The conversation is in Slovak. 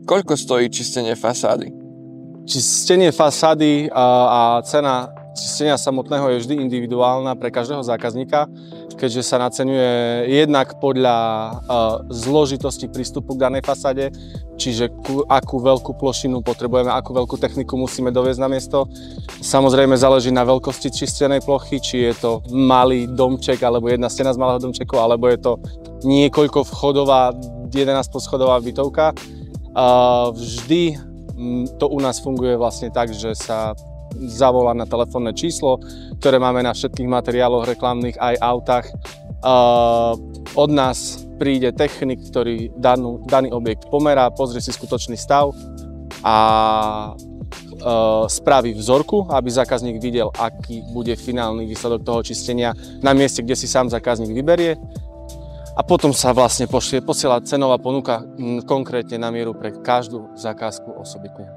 Koľko stojí čistenie fasády? Čistenie fasády a cena čistenia samotného je vždy individuálna pre každého zákazníka, keďže sa naceňuje jednak podľa zložitosti prístupu k danej fasáde, čiže akú veľkú plošinu potrebujeme, akú veľkú techniku musíme doviesť na miesto. Samozrejme záleží na veľkosti čistenej plochy, či je to malý domček alebo jedna stena z malého domčeku, alebo je to niekoľko vchodová, 11-poschodová bytovka. Vždy to u nás funguje vlastne tak, že sa zavolá na telefónne číslo, ktoré máme na všetkých materiáloch reklamných aj autách. Od nás príde technik, ktorý daný objekt pomerá, pozrie si skutočný stav a spraví vzorku, aby zákazník videl, aký bude finálny výsledok toho čistenia na mieste, kde si sám zákazník vyberie. A potom sa vlastne posiela cenová ponuka konkrétne na mieru pre každú zakázku osobitne.